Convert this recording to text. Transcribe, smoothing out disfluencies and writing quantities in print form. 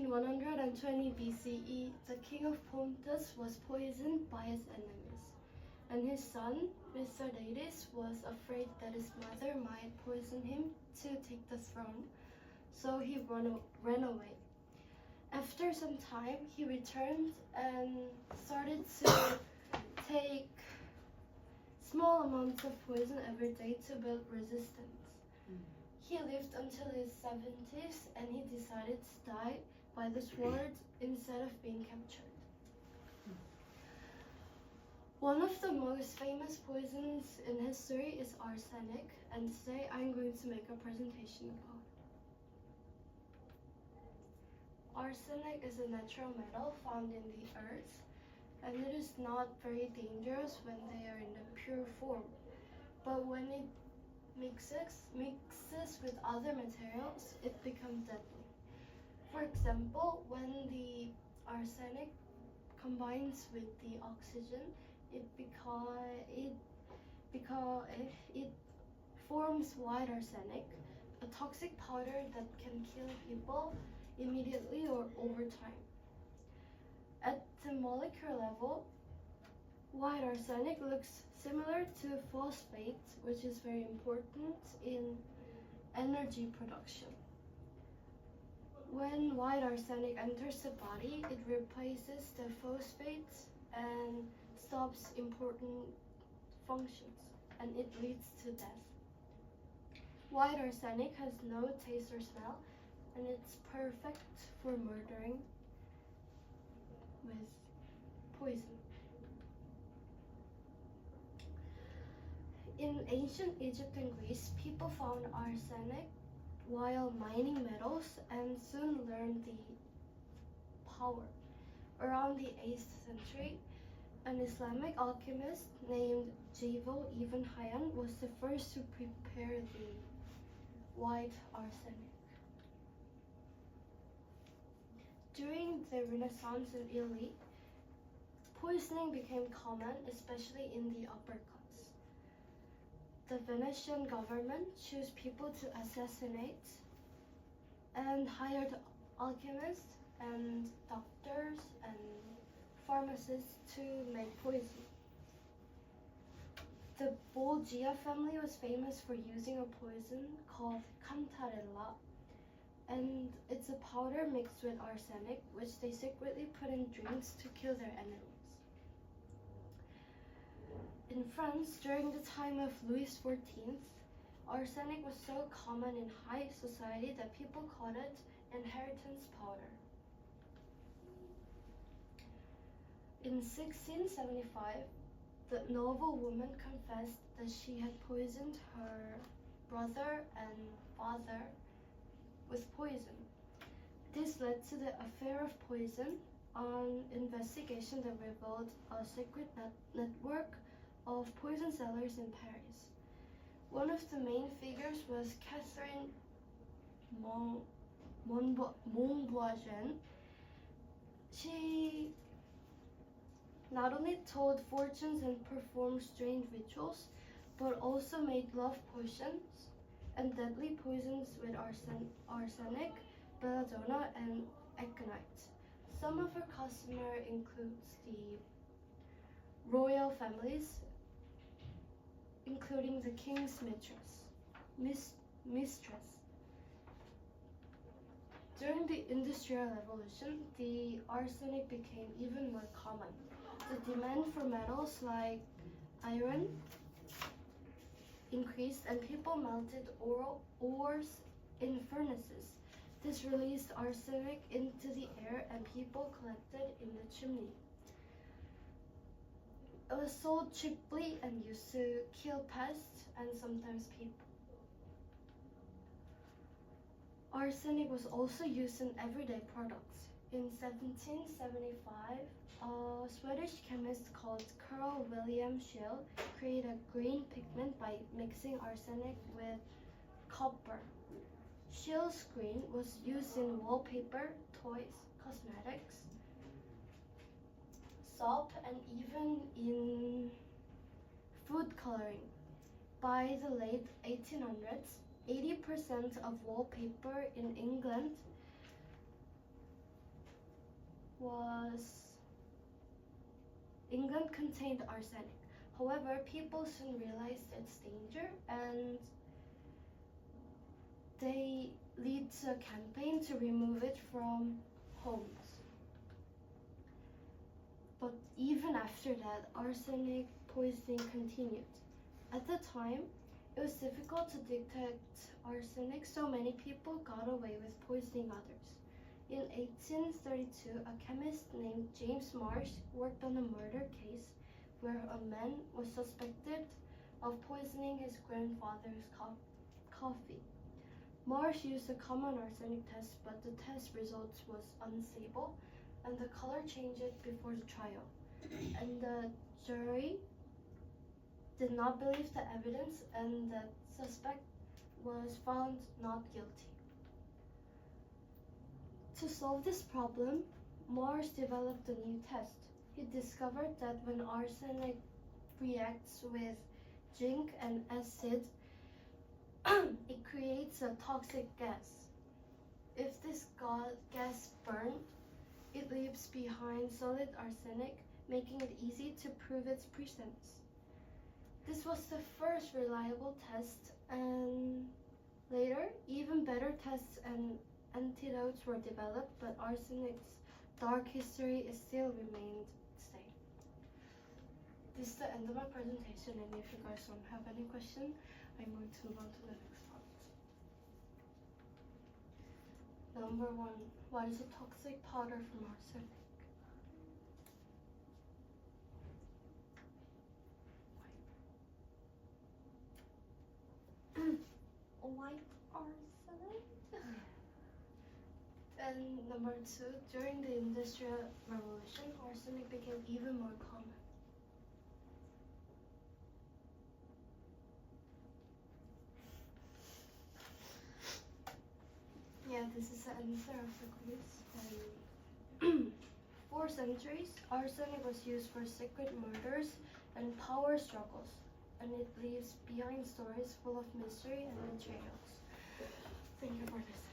In 120 BCE, the king of Pontus was poisoned by his enemies, and his son, Mithridates, was afraid that his mother might poison him to take the throne, so he ran away. After some time, he returned and started to take small amounts of poison every day to build resistance. He lived until his 70s, and he decided to die by the sword instead of being captured. One of the most famous poisons in history is arsenic, and today I'm going to make a presentation about it. Arsenic is a natural metal found in the earth, and it is not very dangerous when they are in the pure form. But when it mixes with other materials, it becomes deadly. For example, when the arsenic combines with the oxygen, it forms white arsenic, a toxic powder that can kill people immediately or over time. At the molecular level, white arsenic looks similar to phosphate, which is very important in energy production. When white arsenic enters the body, it replaces the phosphates and stops important functions, and it leads to death. White arsenic has no taste or smell, and it's perfect for murdering with poison. In ancient Egypt and Greece, people found arsenic while mining metals and soon learned the power. Around the 8th century, an Islamic alchemist named Javo Ibn Hayyan was the first to prepare the white arsenic. During the Renaissance in Italy, poisoning became common, especially in the upper class. The Venetian government chose people to assassinate and hired alchemists and doctors and pharmacists to make poison. The Bolgia family was famous for using a poison called cantarella, and it's a powder mixed with arsenic, which they secretly put in drinks to kill their enemies. In France, during the time of Louis XIV, arsenic was so common in high society that people called it inheritance powder. In 1675, the noble woman confessed that she had poisoned her brother and father with poison. This led to the affair of poison, an investigation that revealed a secret network of poison sellers in Paris. One of the main figures was Catherine Montbourgeon. She not only told fortunes and performed strange rituals, but also made love potions and deadly poisons with arsenic, belladonna, and aconite. Some of her customers includes the royal families, including the king's mistress. During the Industrial Revolution, the arsenic became even more common. The demand for metals like iron increased, and people melted ores in furnaces. This released arsenic into the air, and people collected in the chimney. It was sold cheaply and used to kill pests and sometimes people. Arsenic was also used in everyday products. In 1775, a Swedish chemist called Carl William Scheele created a green pigment by mixing arsenic with copper. Scheele's green was used in wallpaper, toys, cosmetics, soap, and even in food coloring. By the late 1800s, 80% of wallpaper in England England contained arsenic. However, people soon realized its danger, and they lead to a campaign to remove it from homes. But even after that, arsenic poisoning continued. At the time, it was difficult to detect arsenic, so many people got away with poisoning others. In 1832, a chemist named James Marsh worked on a murder case where a man was suspected of poisoning his grandfather's coffee. Marsh used a common arsenic test, but the test results was unstable, and the color changed before the trial. And the jury did not believe the evidence, and the suspect was found not guilty. To solve this problem, Marsh developed a new test. He discovered that when arsenic reacts with zinc and acid, it creates a toxic gas. If this gas burned, it leaves behind solid arsenic, making it easy to prove its presence. This was the first reliable test, and later, even better tests and antidotes were developed, but arsenic's dark history is still remained the same. This is the end of my presentation, and if you guys don't have any question, I'm going to move on to the next part. Number 1, what is a toxic powder from arsenic? White arsenic? And number 2, during the Industrial Revolution, arsenic became even more common. Yeah, this is the answer of the quiz. For centuries, arsenic was used for secret murders and power struggles, and it leaves behind stories full of mystery and betrayals. Thank you for listening.